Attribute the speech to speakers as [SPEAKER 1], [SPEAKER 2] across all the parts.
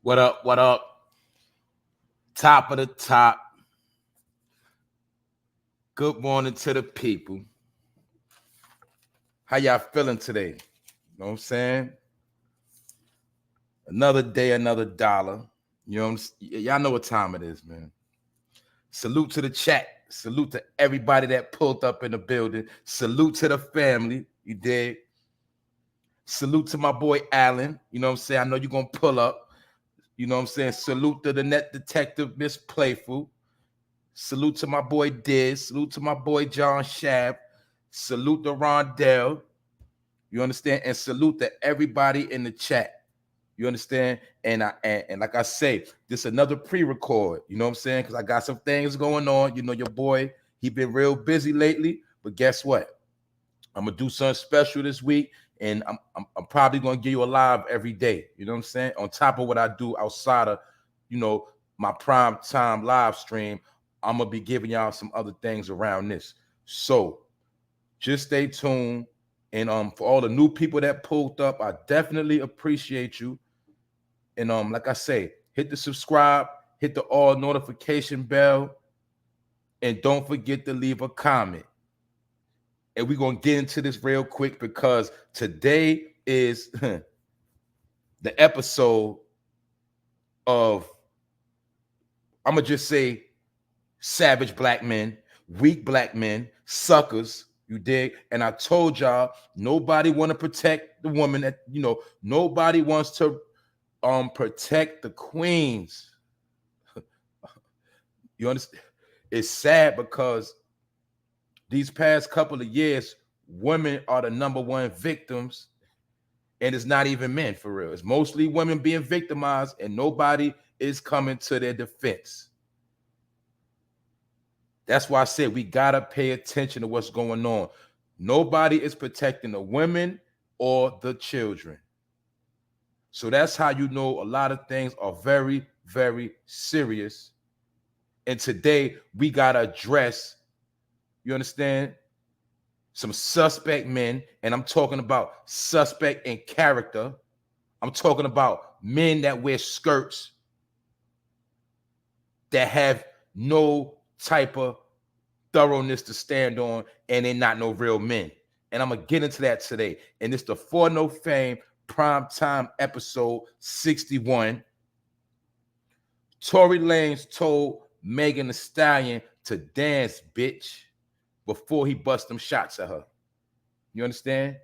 [SPEAKER 1] What up? What up? Top of the top. Good morning to the people. How y'all feeling today? You know what I'm saying? Another day, another dollar. You know what I'm saying? Y'all know what time it is, man. Salute to the chat. Salute to everybody that pulled up in the building. Salute to the family. You dig? Salute to my boy Allen. You know what I'm saying? I know you're going to pull up. You know what I'm saying? Salute to the net detective, Miss Playful. Salute to my boy Diz. Salute to my boy John Shab. Salute to Rondell. You understand? And salute to everybody in the chat. You understand? And like I say, this another pre-record. You know what I'm saying? Because I got some things going on. You know, your boy, he been real busy lately. But guess what? I'm gonna do something special this week, and I'm probably gonna give you a live every day. You know what I'm saying? On top of what I do outside of, my prime time live stream, I'm gonna be giving y'all some other things around this. So just stay tuned. And for all the new people that pulled up, I definitely appreciate you. And like I say, hit the subscribe, hit the all notification bell, and don't forget to leave a comment. And we're gonna get into this real quick because today is the episode of, I'm gonna just say, savage black men, weak black men, suckers. You dig? And I told y'all, nobody want to protect the woman. That nobody wants to protect the queens. You understand? It's sad because these past couple of years, women are the number one victims, and it's not even men for real. It's mostly women being victimized, and nobody is coming to their defense. That's why I said we gotta pay attention to what's going on. Nobody is protecting the women or the children. So that's how you know a lot of things are very, very serious. And today we gotta address, you understand, some suspect men, and I'm talking about suspect in character. I'm talking about men that wear skirts that have no type of thoroughness to stand on, and they're not no real men. And I'm gonna get into that today. And it's the 4NOFAME primetime episode 61. Tory Lanez told Megan Thee Stallion to dance, bitch, before he bust them shots at her. You understand?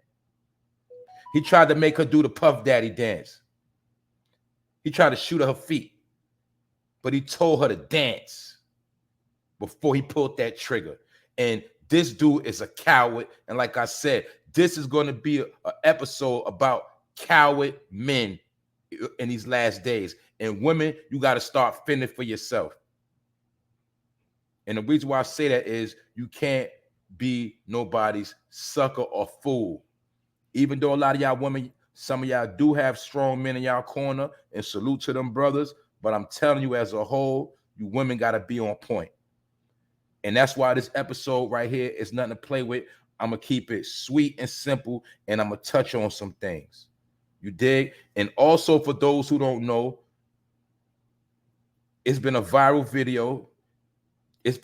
[SPEAKER 1] He tried to make her do the Puff Daddy dance. He tried to shoot at her feet, but he told her to dance before he pulled that trigger. And this dude is a coward. And like I said, this is going to be an episode about coward men in these last days. And women, you got to start fending for yourself. And the reason why I say that is you can't be nobody's sucker or fool. Even though a lot of y'all women, some of y'all do have strong men in y'all corner, and salute to them brothers, but I'm telling you, as a whole, you women got to be on point. And that's why this episode right here is nothing to play with. I'm going to keep it sweet and simple, and I'm going to touch on some things. You dig? And also, for those who don't know, it's been a viral video. It's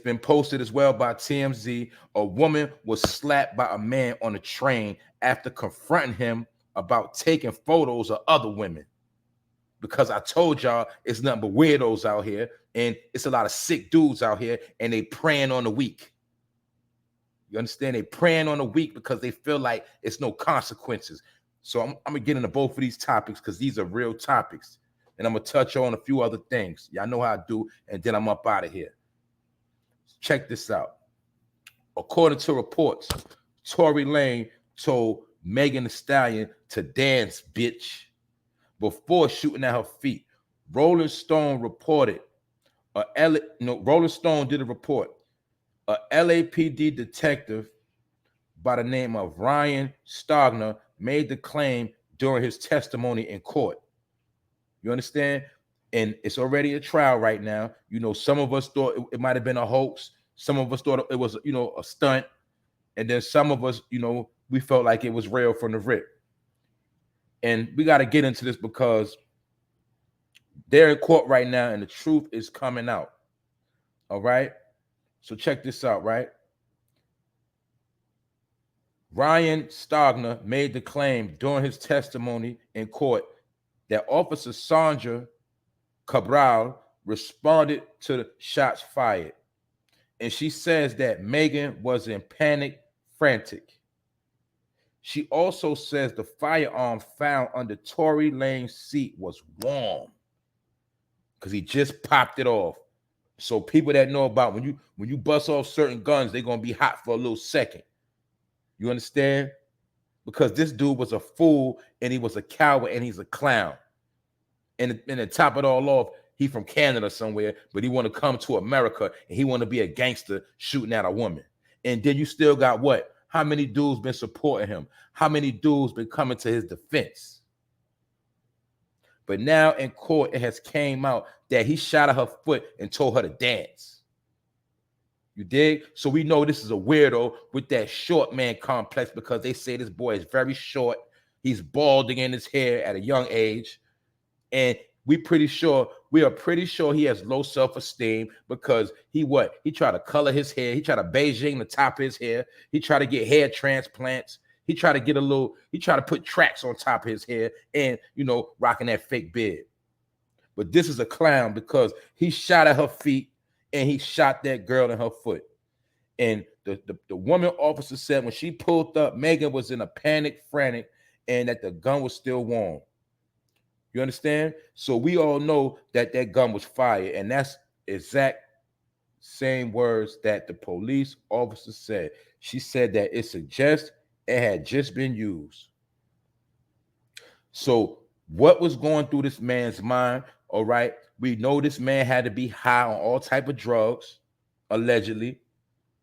[SPEAKER 1] been posted as well by TMZ. A woman was slapped by a man on a train after confronting him about taking photos of other women. Because I told y'all it's nothing but weirdos out here, and it's a lot of sick dudes out here, and they preying on the weak. You understand? They preying on the weak because they feel like it's no consequences. So I'm gonna get into both of these topics because these are real topics, and I'm gonna touch on a few other things. Y'all know how I do, and then I'm up out of here. Check this out. According to reports, Tory Lanez told Megan Thee Stallion to dance, bitch, before shooting at her feet. Rolling Stone reported. Rolling Stone did a report. A LAPD detective by the name of Ryan Stogner made the claim during his testimony in court. You understand? And it's already a trial right now. Some of us thought it might have been a hoax. Some of us thought it was, a stunt. And then some of us, we felt like it was real from the rip. And we got to get into this because They're in court right now, and the truth is coming out. All right? So check this out, right? Ryan Stogner made the claim during his testimony in court that Officer Sandra Cabral responded to the shots fired. And she says that Megan was in panic, frantic. She also says the firearm found under Tory Lanez's seat was warm because he just popped it off. So people that know about when you bust off certain guns, they're gonna be hot for a little second. You understand? Because this dude was a fool and he was a coward and he's a clown. And to top it all off, he from Canada somewhere, but he want to come to America and he want to be a gangster shooting at a woman. And then you still got what? How many dudes been supporting him? How many dudes been coming to his defense? But now in court, it has came out that he shot at her foot and told her to dance. You dig? So we know this is a weirdo with that short man complex because they say this boy is very short. He's balding in his hair at a young age. And we are pretty sure he has low self-esteem because he tried to color his hair. He tried to Beijing the top of his hair. He tried to get hair transplants. He tried to put tracks on top of his hair and, rocking that fake beard. But this is a clown because he shot at her feet and he shot that girl in her foot. And the woman officer said when she pulled up, Megan was in a panic, frantic, and that the gun was still warm. You understand? So we all know that gun was fired, and that's exact same words that the police officer said. She said that it suggests it had just been used. So what was going through this man's mind? All right, we know this man had to be high on all type of drugs, allegedly.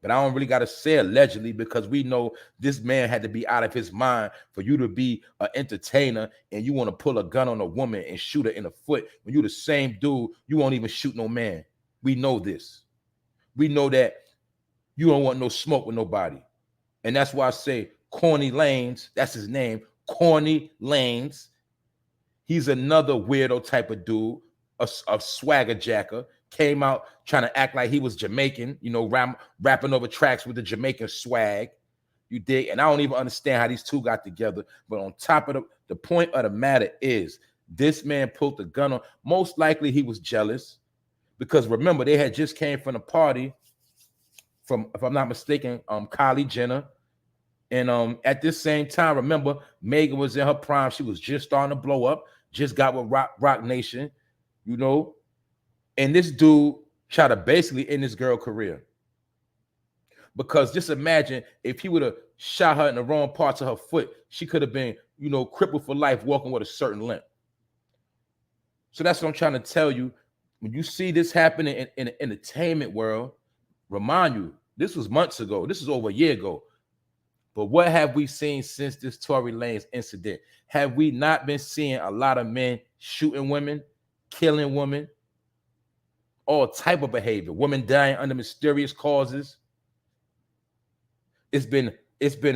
[SPEAKER 1] But I don't really got to say allegedly because we know this man had to be out of his mind for you to be an entertainer and you want to pull a gun on a woman and shoot her in the foot when you the same dude, you won't even shoot no man. We know this. We know that you don't want no smoke with nobody. And that's why I say Corny Lanez, that's his name, Corny Lanez. He's another weirdo type of dude, a swagger jacker. Came out trying to act like he was Jamaican, rapping over tracks with the Jamaican swag. You dig? And I don't even understand how these two got together. But on top of the point of the matter is, this man pulled the gun on. Most likely he was jealous because remember, they had just came from a party from, if I'm not mistaken, Kylie Jenner. And at this same time, remember, Megan was in her prime. She was just starting to blow up, just got with Rock Nation, And this dude tried to basically end this girl's career. Because just imagine if he would have shot her in the wrong parts of her foot, she could have been, crippled for life, walking with a certain limp. So that's what I'm trying to tell you. When you see this happening in the entertainment world, remind you, this was months ago. This is over a year ago. But what have we seen since this Tory Lanez incident? Have we not been seeing a lot of men shooting women, killing women? All type of behavior, women dying under mysterious causes. It's been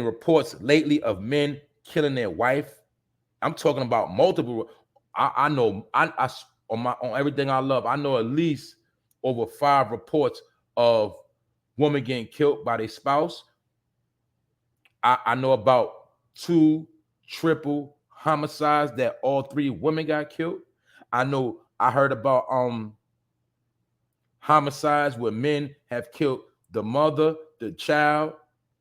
[SPEAKER 1] reports lately of men killing their wife. I'm talking about multiple. I know on everything I love, I know at least over 5 reports of women getting killed by their spouse. I know about 2 triple homicides that all 3 women got killed. I heard about homicides where men have killed the mother, the child,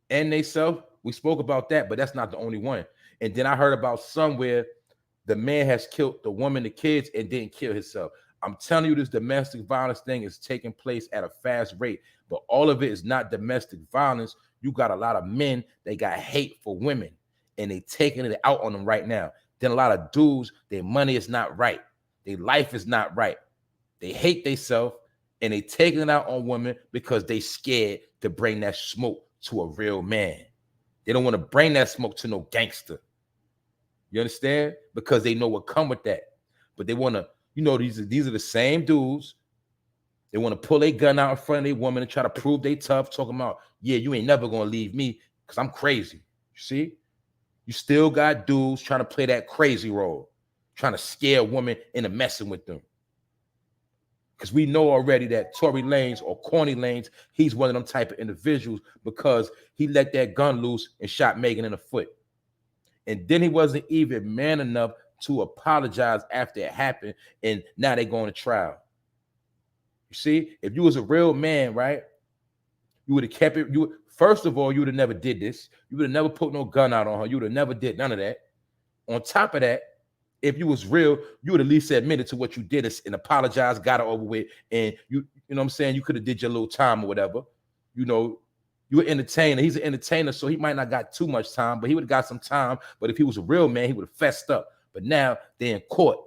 [SPEAKER 1] and themselves. We spoke about that, but that's not the only one. And then I heard about somewhere the man has killed the woman, the kids, and didn't kill himself. I'm telling you, this domestic violence thing is taking place at a fast rate, but all of it is not domestic violence. You got a lot of men, they got hate for women, and they taking it out on them right now. Then a lot of dudes, their money is not right. Their life is not right. They hate themselves, and they taking it out on women because they scared to bring that smoke to a real man. They don't want to bring that smoke to no gangster. You understand? Because they know what come with that. But they want to, these are the same dudes. They want to pull their gun out in front of their woman and try to prove they tough, talking about, yeah, you ain't never going to leave me because I'm crazy. You see? You still got dudes trying to play that crazy role, trying to scare a woman into messing with them. Because we know already that Tory Lanez or Corny Lanez, he's one of them type of individuals because he let that gun loose and shot Megan in the foot. And then he wasn't even man enough to apologize after it happened. And now they're going to trial. You see, if you was a real man, right, you would have kept it. First of all, you would have never did this. You would have never put no gun out on her. You would have never did none of that. On top of that, if you was real, you would at least admit to what you did and apologize, got it over with, and you know what I'm saying, you could have did your little time or whatever. You know, you're an entertainer. He's an entertainer, so he might not got too much time, but he would have got some time. But if he was a real man, he would have fessed up. But now they're in court,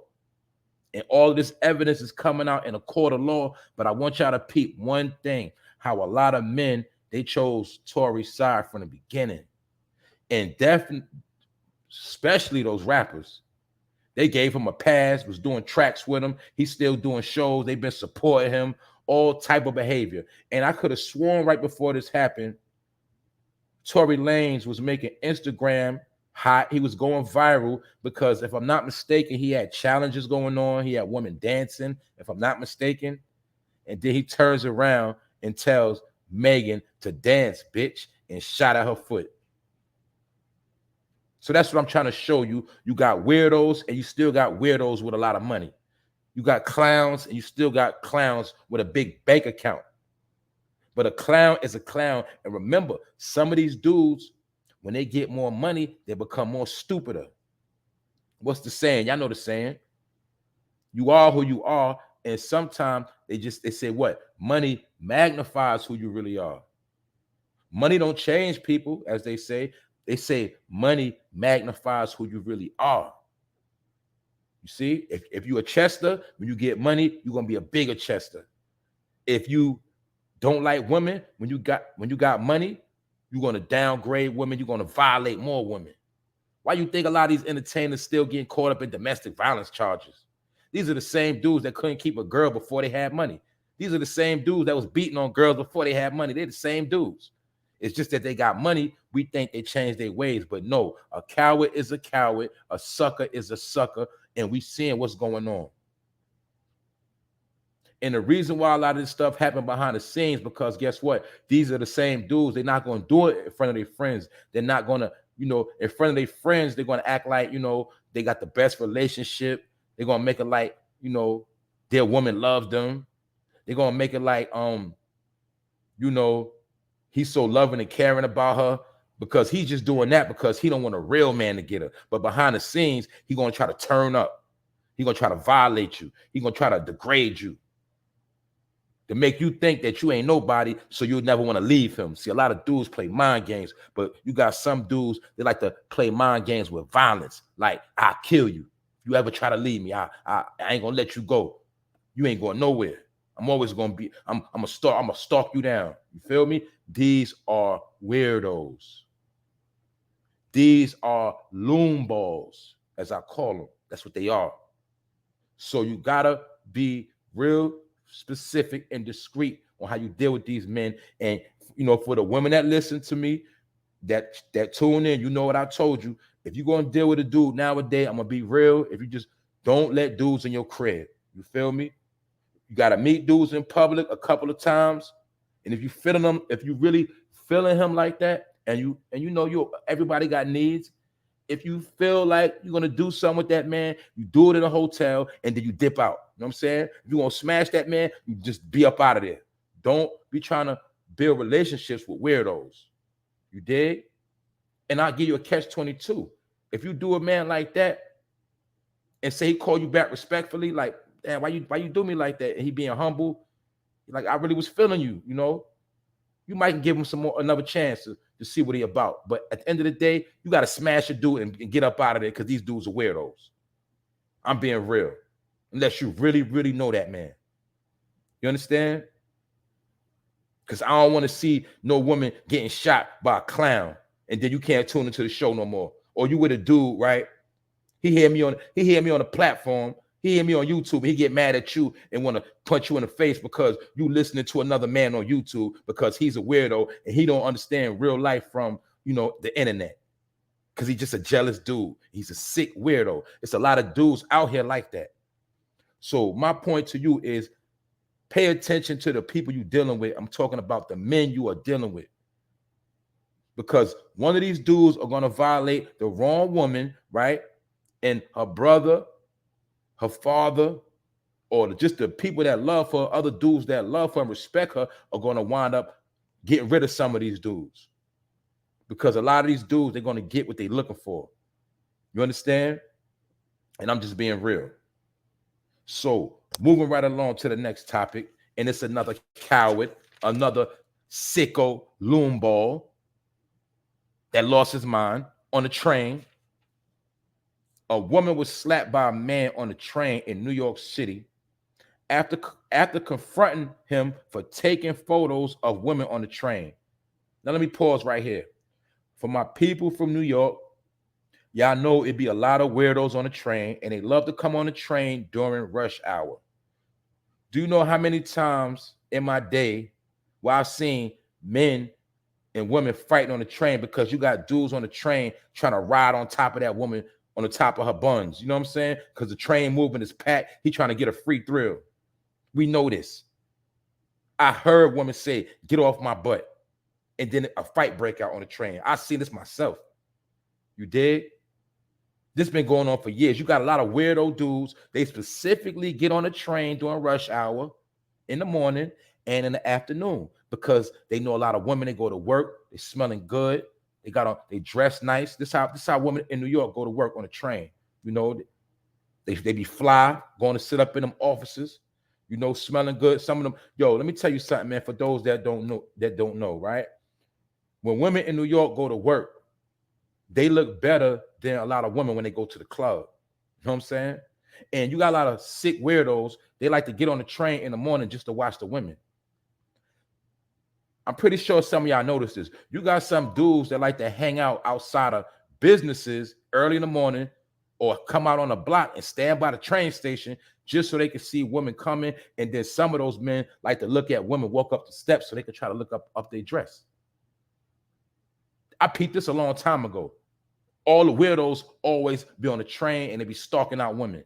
[SPEAKER 1] and all of this evidence is coming out in a court of law. But I want y'all to peep one thing: how a lot of men, they chose Tory's side from the beginning, and definitely, especially those rappers. They gave him a pass, was doing tracks with him. He's still doing shows. They've been supporting him, all type of behavior. And I could have sworn right before this happened, Tory Lanez was making Instagram hot. He was going viral because, if I'm not mistaken, he had challenges going on. He had women dancing, if I'm not mistaken. And then he turns around and tells Megan to dance, bitch, and shot at her foot. So that's what I'm trying to show you. You got weirdos, and you still got weirdos with a lot of money. You got clowns, and you still got clowns with a big bank account. But a clown is a clown. And remember, some of these dudes, when they get more money, they become more stupider. What's the saying? Y'all know the saying. You are who you are. And sometimes they say what? Money magnifies who you really are. Money don't change people, as they say. They say money magnifies who you really are. You see, if you're a Chester, when you get money, you're gonna be a bigger Chester. If you don't like women, when you got money, you're gonna downgrade women, you're gonna violate more women. Why you think a lot of these entertainers still getting caught up in domestic violence charges? These are the same dudes that couldn't keep a girl before they had money. These are the same dudes that was beating on girls before they had money. They're the same dudes. It's just that they got money. We think they changed their ways, but no, a coward is a coward. A sucker is a sucker. And we seeing what's going on. And the reason why a lot of this stuff happened behind the scenes, because guess what? These are the same dudes. They're not going to do it in front of their friends. They're not going to, in front of their friends, they're going to act like, they got the best relationship. They're going to make it like, their woman loves them. They're going to make it like, he's so loving and caring about her, because he's just doing that because he don't want a real man to get her. But behind the scenes, he's going to try to turn up. He's going to try to violate you. He's going to try to degrade you to make you think that you ain't nobody, so you'll never want to leave him. See, a lot of dudes play mind games, but you got some dudes, they like to play mind games with violence. Like, I'll kill you. If you ever try to leave me, I ain't going to let you go. You ain't going nowhere. I'm always going to be, I'm going to stalk you down. You feel me? These are weirdos. These are loon balls, as I call them. That's what they are. So you got to be real specific and discreet on how you deal with these men. And, for the women that listen to me, that tune in, you know what I told you. If you're going to deal with a dude nowadays, I'm going to be real. If you just don't let dudes in your crib. You feel me? You got to meet dudes in public a couple of times. And if you feeling them, if you really feeling him like that, and everybody got needs. If you feel like you're gonna do something with that man, you do it in a hotel and then you dip out. You know what I'm saying? If you want to smash that man, you just be up out of there. Don't be trying to build relationships with weirdos. You dig? And I'll give you a catch-22. If you do a man like that and say he call you back respectfully, like, damn, why you do me like that? And he being humble, like, I really was feeling you, you might give him another chance to see what he about. But at the end of the day, you got to smash a dude and get up out of there, because these dudes are weirdos. I'm being real. Unless you really, really know that man. You understand? Because I don't want to see no woman getting shot by a clown and then you can't tune into the show no more. Or you with a dude, right? He hear me on the platform. He hear me on YouTube. He get mad at you and want to punch you in the face because you listening to another man on YouTube, because he's a weirdo and he don't understand real life from, the internet. Because he's just a jealous dude. He's a sick weirdo. It's a lot of dudes out here like that. So my point to you is, Pay attention to the people you're dealing with. I'm talking about the men you are dealing with. Because one of these dudes are going to violate the wrong woman, right? And her brother, her father, or just the people that love her, other dudes that love her and respect her are going to wind up getting rid of some of these dudes. Because a lot of these dudes, they're going to get what they're looking for. You understand? And I'm just being real. So moving right along to the next topic, and it's another coward, another sicko loonball that lost his mind on a train. A woman was slapped by a man on a train in New York City after confronting him for taking photos of women on the train. Now let me pause right here. For my people from New York, y'all know it'd be a lot of weirdos on the train, and they love to come on the train during rush hour. Do you know how many times in my day where I've seen men and women fighting on the train because you got dudes on the train trying to ride on top of that woman on the top of her buns? You know what I'm saying? Because the train movement is packed. He trying to get a free thrill. We know this. I heard women say, "Get off my butt." And then a fight break out on the train. I seen this myself. You did? This been going on for years. You got a lot of weirdo dudes. They specifically get on a train during rush hour in the morning and in the afternoon because they know a lot of women. They go to work. They smelling good. They dress nice. This how women in New York go to work on a train. You know, they be fly, going to sit up in them offices. You know, smelling good. Some of them. Yo, let me tell you something, man. For those that don't know, right? When women in New York go to work, they look better than a lot of women when they go to the club. You know what I'm saying? And you got a lot of sick weirdos. They like to get on the train in the morning just to watch the women. I'm pretty sure some of y'all noticed this. You got some dudes that like to hang out outside of businesses early in the morning or come out on the block and stand by the train station just so they can see women coming. And then some of those men like to look at women walk up the steps so they can try to look up their dress. I peeped this a long time ago. All the weirdos always be on the train and they be stalking out women.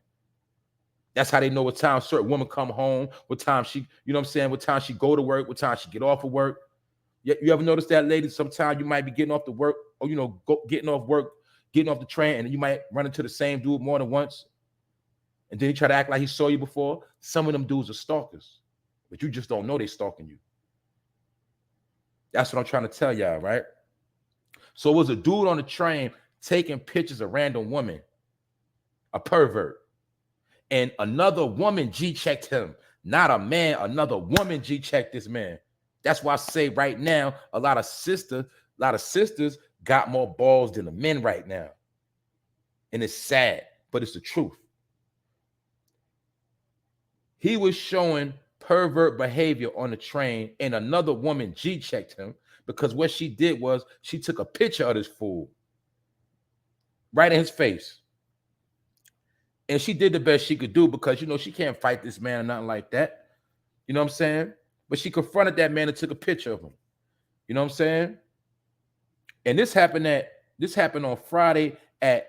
[SPEAKER 1] That's how they know what time certain women come home, what time she, you know what I'm saying, what time she go to work, what time she get off of work. You ever notice that, ladies? Sometimes you might be getting off the work or, you know, getting off work, getting off the train, and you might run into the same dude more than once. And then he try to act like he saw you before. Some of them dudes are stalkers, but you just don't know they stalking you. That's what I'm trying to tell y'all, right? So it was a dude on the train taking pictures of random women, a pervert. And another woman G-checked him. Not a man, another woman G-checked this man. That's why I say right now, a lot of sisters got more balls than the men right now. And it's sad, but it's the truth. He was showing pervert behavior on the train, and another woman G-checked him because what she did was she took a picture of this fool right in his face. And she did the best she could do because, you know, she can't fight this man or nothing like that. You know what I'm saying? But she confronted that man and took a picture of him. You know what I'm saying? And this happened on Friday at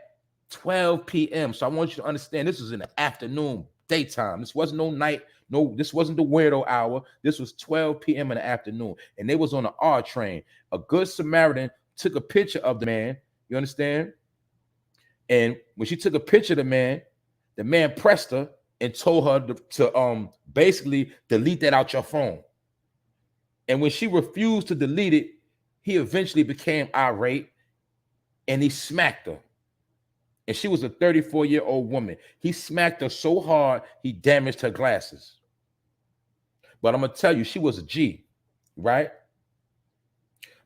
[SPEAKER 1] 12 p.m. So I want you to understand this was in the afternoon, daytime. This wasn't no night. No, this wasn't the weirdo hour. This was 12 p.m. in the afternoon. And they was on the R train. A good Samaritan took a picture of the man. You understand? And when she took a picture of the man pressed her and told her to basically delete that out your phone. And when she refused to delete it, he eventually became irate and he smacked her. And she was a 34-year-old woman. He smacked her so hard, he damaged her glasses. But I'm going to tell you, she was a G, right?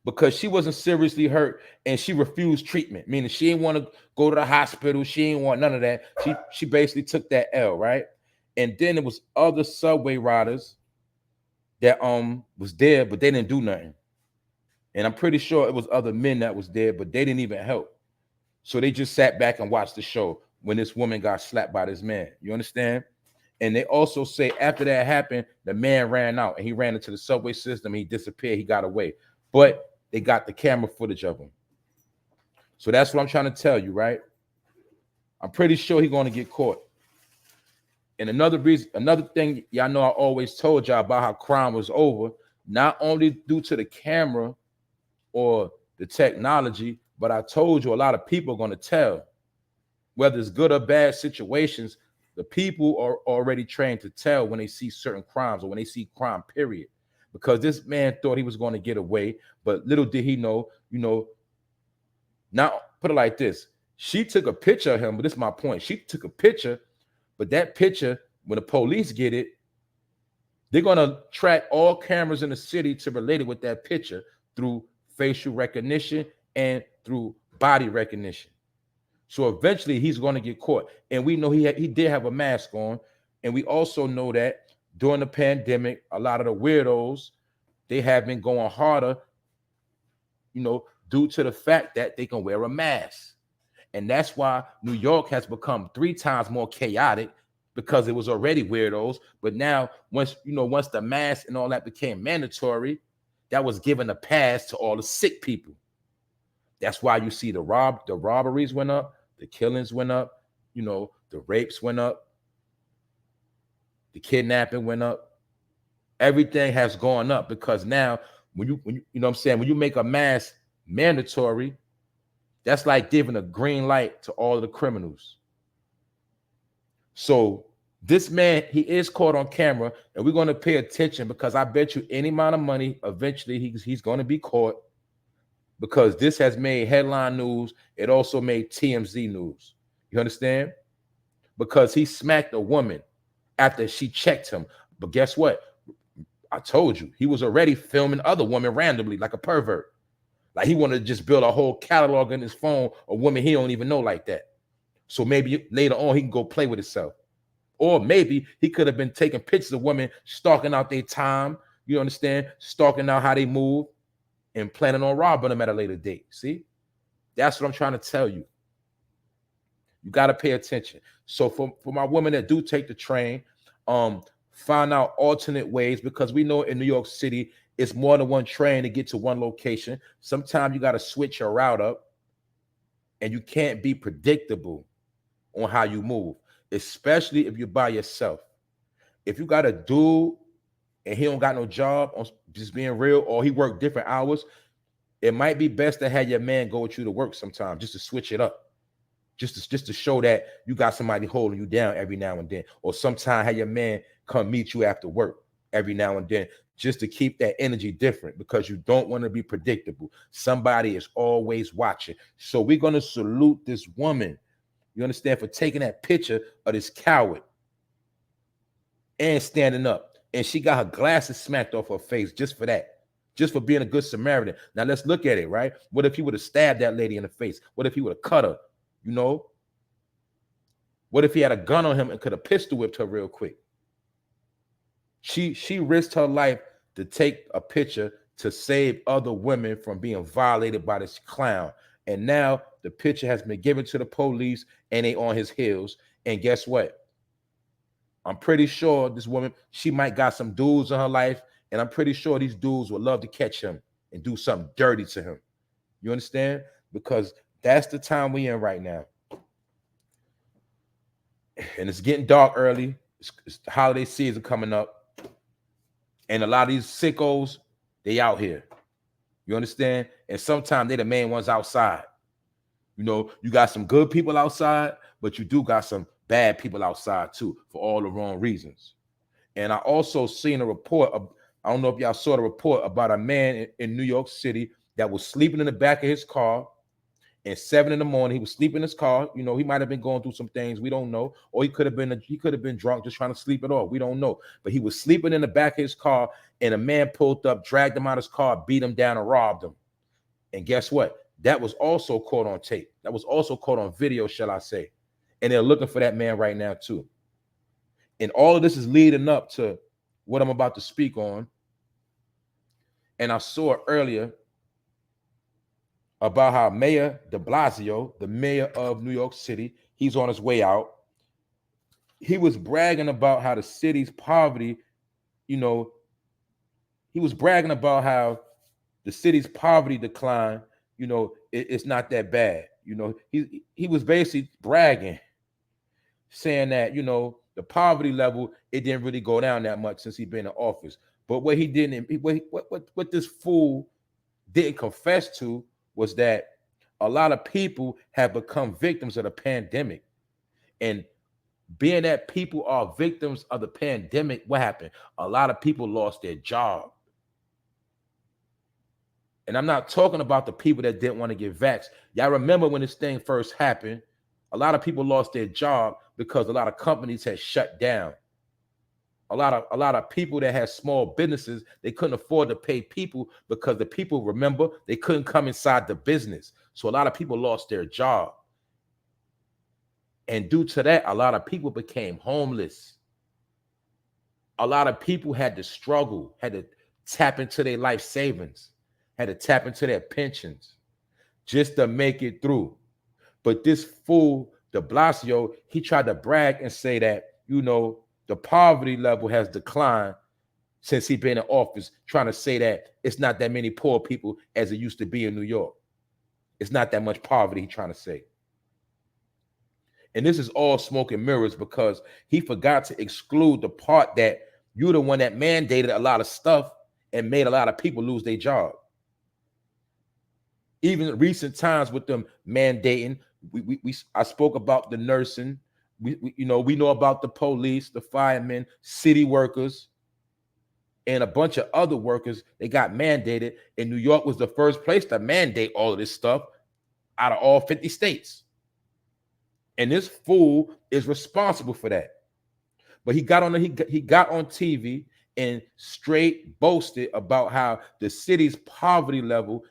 [SPEAKER 1] Because she wasn't seriously hurt and she refused treatment, meaning she didn't want to go to the hospital. She didn't want none of that. She basically took that L, right? And then there was other subway riders that was there, but they didn't do nothing. And I'm pretty sure it was other men that was there, but they didn't even help. So they just sat back and watched the show when this woman got slapped by this man. You understand? And they also say after that happened, the man ran out and he ran into the subway system. He disappeared. He got away. But they got the camera footage of him. So that's what I'm trying to tell you, right? I'm pretty sure he's going to get caught. And another thing, y'all know I always told y'all about how crime was over, not only due to the camera or the technology, but I told you a lot of people are going to tell, whether it's good or bad situations. The people are already trained to tell when they see certain crimes or when they see crime, period. Because this man thought he was going to get away, but little did he know, now put it like this. She took a picture of him, but this is my point. She took a picture, but that picture, when the police get it, they're going to track all cameras in the city to relate it with that picture through facial recognition and through body recognition. So eventually he's going to get caught. And we know he did have a mask on. And we also know that during the pandemic, a lot of the weirdos, they have been going harder, due to the fact that they can wear a mask. And that's why New York has become 3 times more chaotic, because it was already weirdos. But now, once the mask and all that became mandatory, that was given a pass to all the sick people. That's why you see the robberies went up, the killings went up, the rapes went up, the kidnapping went up. Everything has gone up because now when you make a mask mandatory, that's like giving a green light to all of the criminals. So this man, he is caught on camera, and we're going to pay attention, because I bet you any amount of money, eventually he's going to be caught, because this has made headline news. It also made TMZ news. You understand? Because he smacked a woman after she checked him. But guess what? I told you, he was already filming other women randomly like a pervert. Like he wanted to just build a whole catalog in his phone of women he don't even know like that. So maybe later on he can go play with himself. Or maybe he could have been taking pictures of women, stalking out their time, you understand? Stalking out how they move and planning on robbing them at a later date. See? That's what I'm trying to tell you. You got to pay attention. So for my women that do take the train, find out alternate ways, because we know in New York City, it's more than one train to get to one location. Sometimes you got to switch your route up, and you can't be predictable on how you move, especially if you're by yourself. If you got a dude and he don't got no job, on just being real, or he worked different hours, it might be best to have your man go with you to work sometime, just to switch it up. Just to show that you got somebody holding you down every now and then. Or sometime have your man come meet you after work every now and then, just to keep that energy different, because you don't want to be predictable. Somebody is always watching. So we're going to salute this woman, you understand, for taking that picture of this coward and standing up. And she got her glasses smacked off her face just for that. Just for being a good Samaritan. Now let's look at it, right? What if he would have stabbed that lady in the face? What if he would have cut her? What if he had a gun on him and could have pistol whipped her real quick? She risked her life to take a picture to save other women from being violated by this clown. And now the picture has been given to the police, and they on his heels. And guess what? I'm pretty sure this woman, she might got some dudes in her life, and I'm pretty sure these dudes would love to catch him and do something dirty to him. You understand? Because that's the time we in right now. And it's getting dark early. It's the holiday season coming up. And a lot of these sickos, they out here. You understand? And sometimes they the main ones outside. You got some good people outside, but you do got some bad people outside too, for all the wrong reasons. And I also seen a report of, I don't know if y'all saw the report about a man in New York City that was sleeping in the back of his car. And 7 a.m, he was sleeping in his car. He might have been going through some things, we don't know. Or he could have been drunk, just trying to sleep it off. We don't know. But he was sleeping in the back of his car, and a man pulled up, dragged him out of his car, beat him down, and robbed him. And guess what? That was also caught on tape. That was also caught on video, shall I say. And they're looking for that man right now too. And all of this is leading up to what I'm about to speak on. And I saw it earlier about how Mayor de Blasio, the mayor of New York City, he's on his way out. He was bragging about how the city's poverty, he was bragging about how the city's poverty decline, it's not that bad. He was basically bragging, saying that, the poverty level, it didn't really go down that much since he been in office. But what he didn't, what this fool didn't confess to was that a lot of people have become victims of the pandemic. And being that people are victims of the pandemic, what happened? A lot of people lost their job. And I'm not talking about the people that didn't want to get vaxxed. Y'all remember when this thing first happened, a lot of people lost their job because a lot of companies had shut down. A lot of people that had small businesses, they couldn't afford to pay people because the people, remember, they couldn't come inside the business. So a lot of people lost their job. And due to that, a lot of people became homeless. A lot of people had to struggle, had to tap into their life savings, had to tap into their pensions just to make it through. But this fool, de Blasio, he tried to brag and say that, you know, the poverty level has declined since he's been in office, trying to say that it's not that many poor people as it used to be in New York. It's not that much poverty, he's trying to say. And this is all smoke and mirrors because he forgot to exclude the part that you're the one that mandated a lot of stuff and made a lot of people lose their job. Even in recent times with them mandating, I spoke about the nursing. We know about the police, the firemen, city workers, and a bunch of other workers. They got mandated, and New York was the first place to mandate all of this stuff out of all 50 states. And this fool is responsible for that. But he got on TV and straight boasted about how the city's poverty level,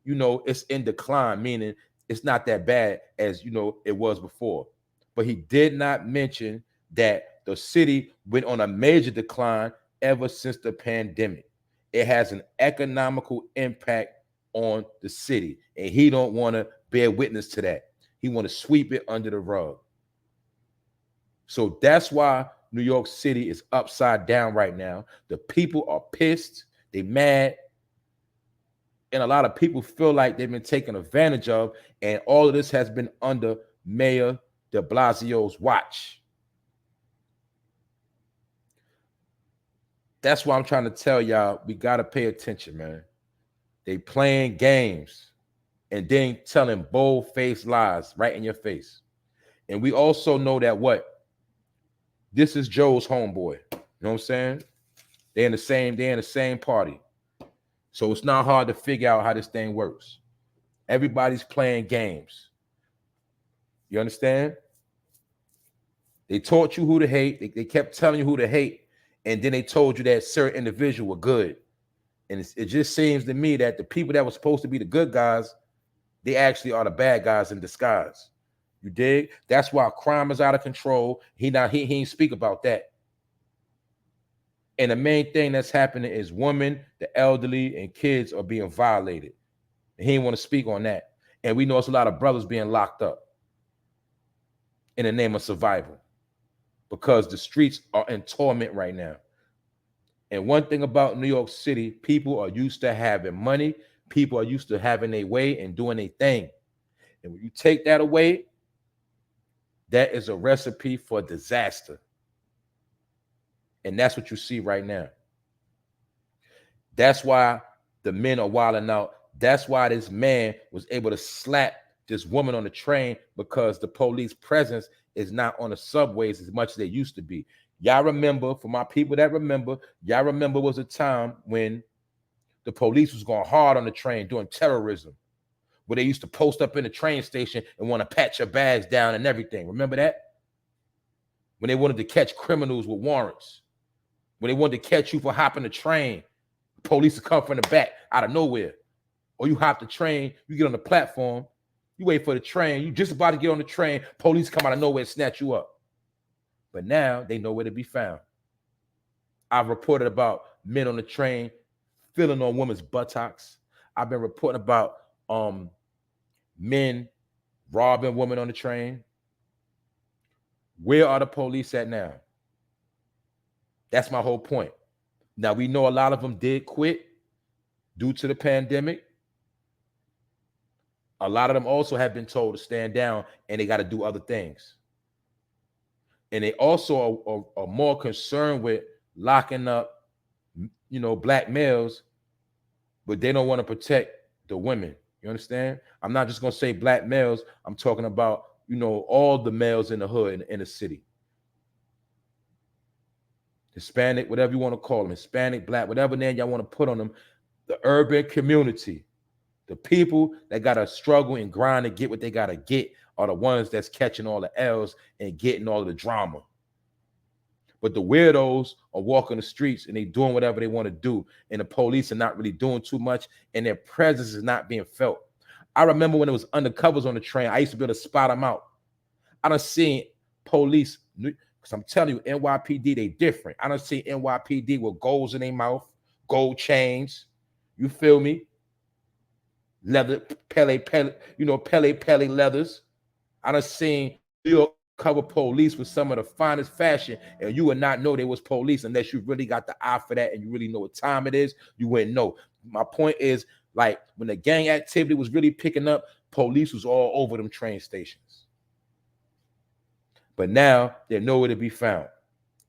[SPEAKER 1] it's in decline, meaning it's not that bad as it was before. But he did not mention that the city went on a major decline ever since the pandemic. It has an economical impact on the city, and he don't want to bear witness to that. He want to sweep it under the rug. So that's why New York City is upside down right now. The people are pissed, they mad, and a lot of people feel like they've been taken advantage of, and all of this has been under Mayor de Blasio's watch. That's why I'm trying to tell y'all, we got to pay attention, man. They playing games and then telling bold-faced lies right in your face. And we also know that this is Joe's homeboy. You know what I'm saying? They're in the same party. So it's not hard to figure out how this thing works. Everybody's playing games. You understand? They taught you who to hate. They kept telling you who to hate. And then they told you that certain individuals were good. And it just seems to me that the people that were supposed to be the good guys, they actually are the bad guys in disguise. You dig? That's why crime is out of control. He ain't speak about that. And the main thing that's happening is women, the elderly, and kids are being violated. And he didn't want to speak on that. And we know it's a lot of brothers being locked up in the name of survival because the streets are in torment right now. And one thing about New York City, people are used to having money. People are used to having their way and doing their thing. And when you take that away, that is a recipe for disaster. And that's what you see right now. That's why the men are wilding out. That's why this man was able to slap this woman on the train, because the police presence is not on the subways as much as they used to be. Y'all remember, for my people that remember, was a time when the police was going hard on the train doing terrorism, where they used to post up in the train station and want to pat your bags down and everything. Remember that? When they wanted to catch criminals with warrants, when they wanted to catch you for hopping the train, police would come from the back out of nowhere. Or you hop the train, you get on the platform, you wait for the train, you just about to get on the train, police come out of nowhere and snatch you up. But now they know where to be found. I've reported about men on the train feeling on women's buttocks. I've been reporting about men robbing women on the train. Where are the police at now? That's my whole point. Now, we know a lot of them did quit due to the pandemic. A lot of them also have been told to stand down and they got to do other things. And they also are more concerned with locking up, black males, but they don't want to protect the women. You understand? I'm not just gonna say black males. I'm talking about, all the males in the hood in the city. Hispanic, whatever you want to call them, Hispanic, black, whatever name y'all want to put on them, the urban community, the people that gotta struggle and grind to get what they gotta get are the ones that's catching all the L's and getting all the drama. But the weirdos are walking the streets and they doing whatever they want to do, and the police are not really doing too much, and their presence is not being felt. I remember when it was undercovers on the train, I used to be able to spot them out. I done seen police, because I'm telling you, NYPD, they different. I done seen NYPD with golds in their mouth, gold chains. You feel me? Leather, Pele, leathers. I done seen New York cover police with some of the finest fashion, and you would not know they was police unless you really got the eye for that and you really know what time it is. You wouldn't know. My point is, like, when the gang activity was really picking up, police was all over them train stations. But now they're nowhere to be found.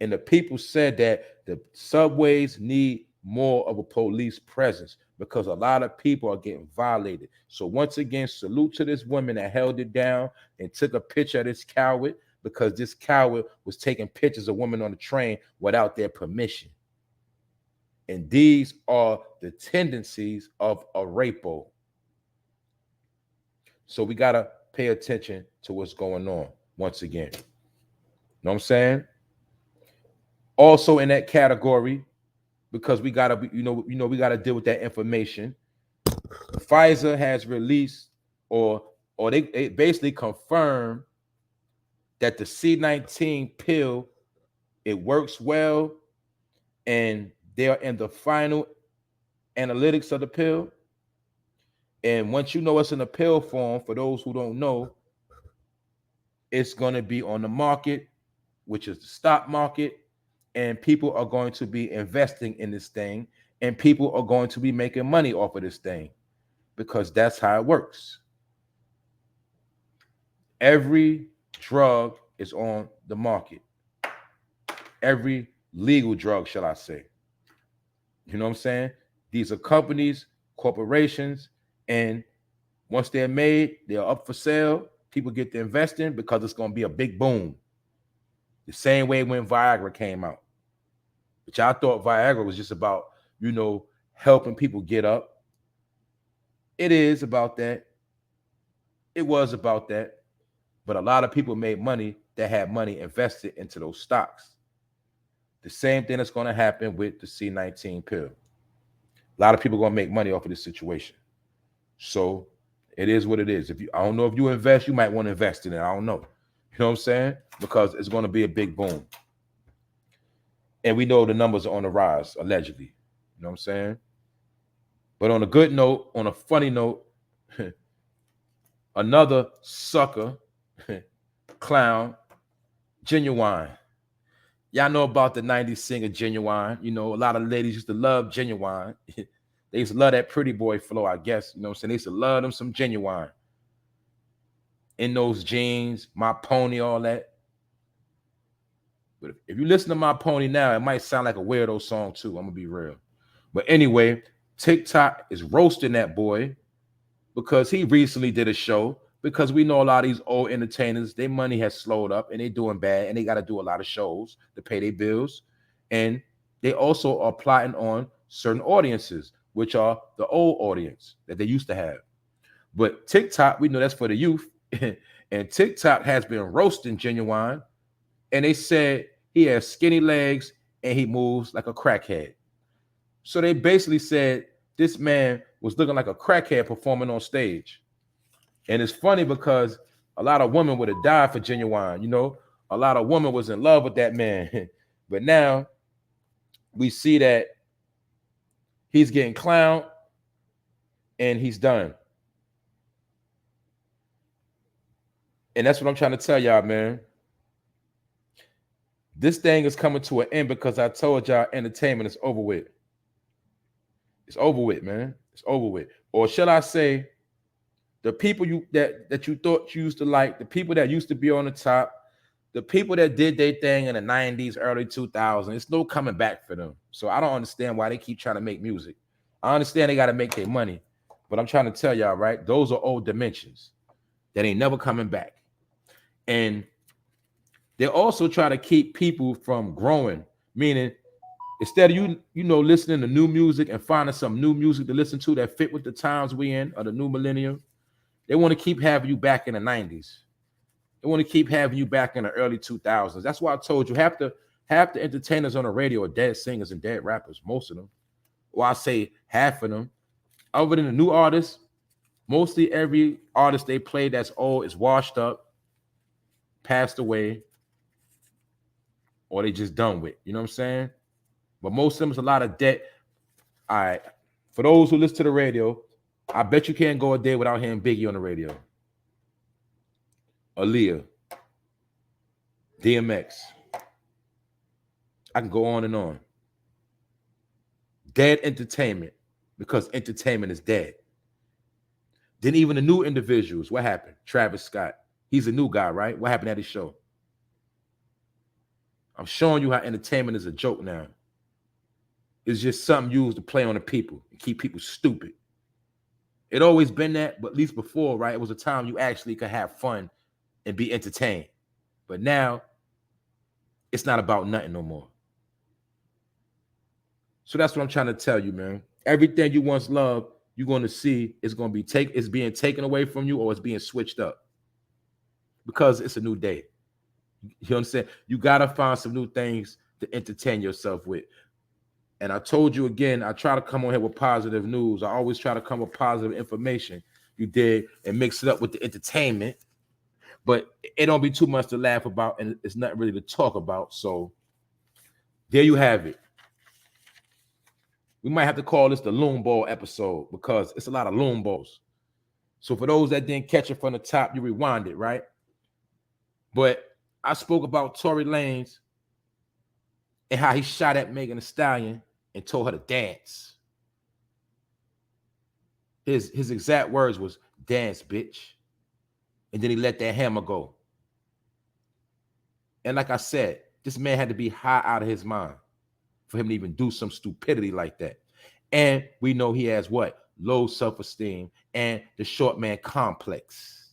[SPEAKER 1] And the people said that the subways need more of a police presence because a lot of people are getting violated. So once again, salute to this woman that held it down and took a picture of this coward, because this coward was taking pictures of women on the train without their permission. And these are the tendencies of a rapo. So we got to pay attention to what's going on once again. Know what I'm saying? Also in that category, because we gotta, we gotta deal with that information. Pfizer has released, or they basically confirmed that the C19 pill, it works well, and they're in the final analytics of the pill. And once you know it's in a pill form, for those who don't know, it's going to be on the market, which is the stock market, and people are going to be investing in this thing, and people are going to be making money off of this thing, because that's how it works. Every drug is on the market. Every legal drug, shall I say. You know what I'm saying? These are companies, corporations, and once they're made, they're up for sale. People get to invest in because it's going to be a big boom. The same way when Viagra came out. Which I thought Viagra was just about, helping people get up. It is about that. It was about that. But a lot of people made money that had money invested into those stocks. The same thing that's going to happen with the C19 pill. A lot of people are going to make money off of this situation. So it is what it is. I don't know if you invest, you might want to invest in it. I don't know. You know what I'm saying? Because it's going to be a big boom. And we know the numbers are on the rise, allegedly. You know what I'm saying? But on a good note, on a funny note, another sucker, clown, Genuine. Y'all know about the 90s singer Genuine. A lot of ladies used to love Genuine. They used to love that pretty boy flow, I guess. You know what I'm saying? They used to love them some Genuine. In those jeans, My Pony, all that. But if you listen to My Pony now, it might sound like a weirdo song too. I'm going to be real. But anyway, TikTok is roasting that boy because he recently did a show, because we know a lot of these old entertainers, their money has slowed up and they're doing bad, and they got to do a lot of shows to pay their bills. And they also are plotting on certain audiences, which are the old audience that they used to have. But TikTok, we know that's for the youth. And TikTok has been roasting Genuine. And they said he has skinny legs and he moves like a crackhead. So they basically said this man was looking like a crackhead performing on stage. And it's funny because a lot of women would have died for Genuine. A lot of women was in love with that man. But now we see that he's getting clowned and he's done. And that's what I'm trying to tell y'all, man. This thing is coming to an end because I told y'all entertainment is over with. It's over with, man. It's over with. Or should I say, the people that you thought you used to like, the people that used to be on the top, the people that did their thing in the 90s, early 2000s, it's no coming back for them. So I don't understand why they keep trying to make music. I understand they got to make their money, but I'm trying to tell y'all, right? Those are old dimensions that ain't never coming back. And they also try to keep people from growing, meaning instead of listening to new music and finding some new music to listen to that fit with the times we in or the new millennium, they want to keep having you back in the 90s. They want to keep having you back in the early 2000s. That's why I told you half the entertainers on the radio are dead singers and dead rappers, most of them. Or I say half of them. Other than the new artists, mostly every artist they play that's old is washed up, passed away, or they just done with. You know what I'm saying? But most of them is a lot of debt. All right. For those who listen to the radio, I bet you can't go a day without hearing Biggie on the radio. Aaliyah. DMX. I can go on and on. Dead entertainment, because entertainment is dead. Then even the new individuals, what happened? Travis Scott. He's a new guy, right? What happened at his show? I'm showing you how entertainment is a joke now. It's just something used to play on the people and keep people stupid. It always been that, but at least before, right? It was a time you actually could have fun and be entertained. But now, it's not about nothing no more. So that's what I'm trying to tell you, man. Everything you once loved, you're going to see it's going to be it's being taken away from you, or it's being switched up, because it's a new day. You understand? You got to find some new things to entertain yourself with. And I told you again, I try to come on here with positive news. I always try to come with positive information. You did, and mix it up with the entertainment. But it don't be too much to laugh about, and it's not really to talk about. So there you have it. We might have to call this the Loon Ball episode, because it's a lot of loon balls. So for those that didn't catch it from the top, you rewind it, right? But I spoke about Tory Lanez and how he shot at Megan Thee Stallion and told her to dance. His exact words was, "Dance, bitch." And then he let that hammer go. And like I said, this man had to be high out of his mind for him to even do some stupidity like that. And we know he has what? Low self-esteem and the short man complex.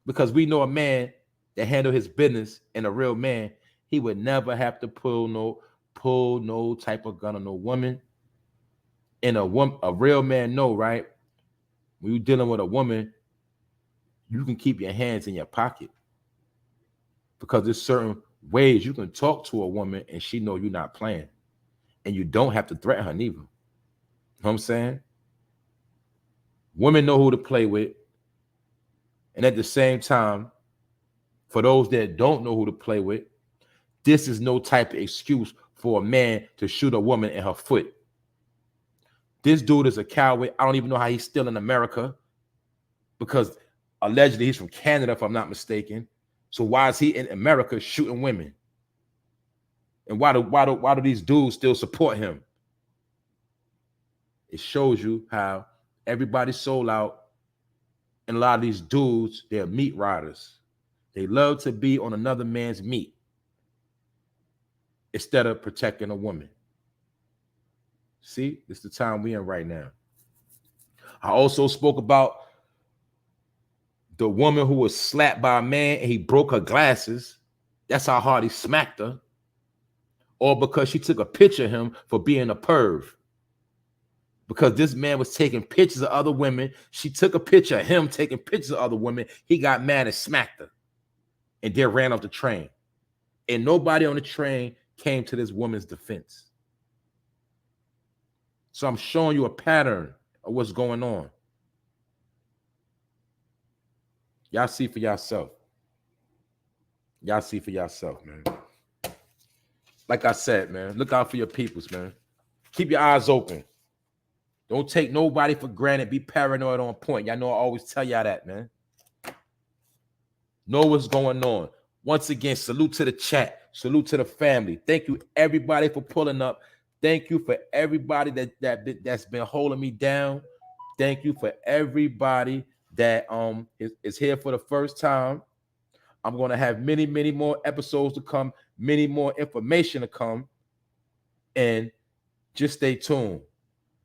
[SPEAKER 1] Because we know a man that handle his business and a real man, he would never have to pull no type of gun on no woman. And a real man know, right? When you're dealing with a woman, you can keep your hands in your pocket, because there's certain ways you can talk to a woman and she know you're not playing, and you don't have to threaten her neither. You know what I'm saying? Women know who to play with. And at the same time, for those that don't know who to play with, this is no type of excuse for a man to shoot a woman in her foot. This dude is a coward. I don't even know how he's still in America, because allegedly he's from Canada, if I'm not mistaken. So why is he in America shooting women? And why do these dudes still support him? It shows you how everybody's sold out, and a lot of these dudes, they're meat riders. They love to be on another man's meat instead of protecting a woman. See, it's the time we're in right now. I also spoke about the woman who was slapped by a man and he broke her glasses. That's how hard he smacked her. Or because she took a picture of him for being a perv. Because this man was taking pictures of other women. She took a picture of him taking pictures of other women. He got mad and smacked her. And then ran off the train. And nobody on the train came to this woman's defense. So I'm showing you a pattern of what's going on. Y'all see for yourself. Y'all see for yourself, man. Like I said, man, look out for your peoples, man. Keep your eyes open. Don't take nobody for granted. Be paranoid on point. Y'all know I always tell y'all that, man. Know what's going on. Once again, salute to the chat. Salute to the family. Thank you, everybody, for pulling up. Thank you for everybody that's been holding me down. Thank you for everybody that is here for the first time. I'm going to have many, many more episodes to come, many more information to come. And just stay tuned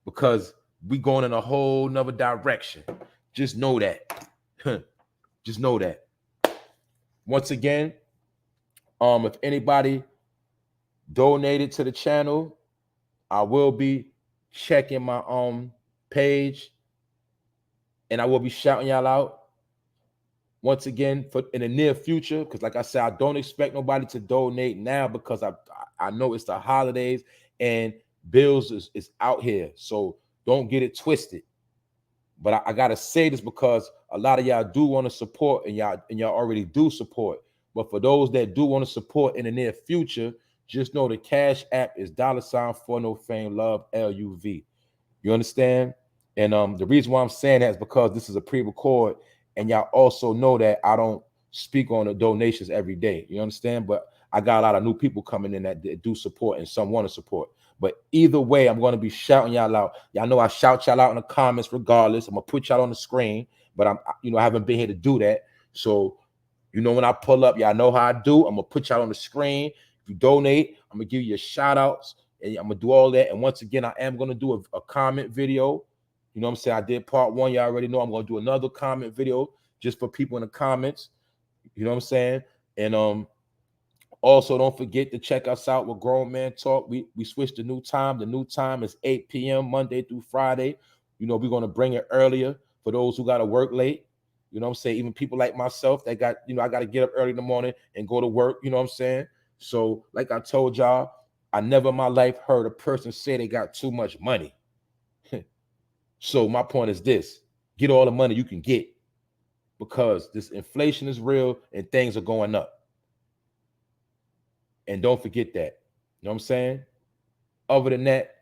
[SPEAKER 1] because we going in a whole nother direction. Just know that. Just know that. Once again, if anybody donated to the channel, I will be checking my page and I will be shouting y'all out once again for in the near future. Because like I said, I don't expect nobody to donate now because I know it's the holidays and bills is out here. So don't get it twisted. But I gotta say this because a lot of y'all do want to support and y'all already do support. But for those that do want to support in the near future, just know the Cash App is $4NOFAME love LUV. You understand? And the reason why I'm saying that is because this is a pre-record, and y'all also know that I don't speak on the donations every day. You understand? But I got a lot of new people coming in that do support, and some want to support. But either way, I'm going to be shouting y'all out. Y'all know I shout y'all out in the comments regardless. I'm going to put y'all on the screen, but I haven't been here to do that. So, when I pull up, y'all know how I do. I'm going to put y'all on the screen. If you donate, I'm going to give you shout outs, and I'm going to do all that. And once again, I am going to do a comment video. You know what I'm saying? I did part 1. Y'all already know I'm going to do another comment video just for people in the comments. You know what I'm saying? And also, don't forget to check us out with Grown Man Talk. We switched the new time. The new time is 8 p.m. Monday through Friday. We're going to bring it earlier for those who got to work late. You know what I'm saying? Even people like myself that got, I got to get up early in the morning and go to work. You know what I'm saying? So like I told y'all, I never in my life heard a person say they got too much money. So my point is this: get all the money you can get because this inflation is real and things are going up. And don't forget that. You know what I'm saying? Other than that,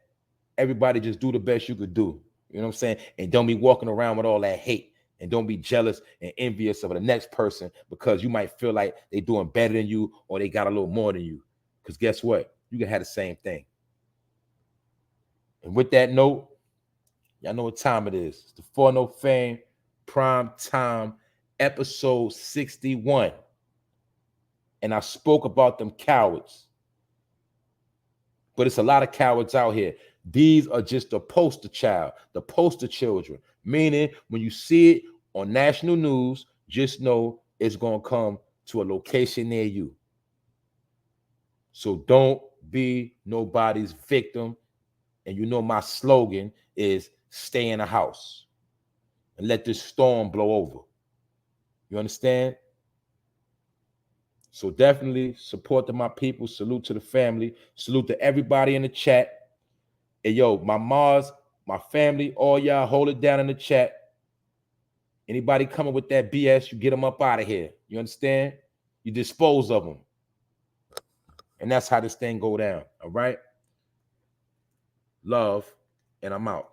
[SPEAKER 1] everybody just do the best you could do. You know what I'm saying? And don't be walking around with all that hate. And don't be jealous and envious of the next person because you might feel like they're doing better than you or they got a little more than you. Because guess what? You can have the same thing. And with that note, y'all know what time it is. It's the 4NOFAME Prime Time, episode 61. And I spoke about them cowards. But it's a lot of cowards out here. These are just the poster child, the poster children. Meaning, when you see it on national news, just know it's going to come to a location near you. So don't be nobody's victim. And my slogan is stay in the house and let this storm blow over. You understand? So definitely support to my people. Salute to the family. Salute to everybody in the chat. Hey, yo, my Mars, my family, all y'all, hold it down in the chat. Anybody coming with that BS, you get them up out of here. You understand? You dispose of them. And that's how this thing go down, all right? Love, and I'm out.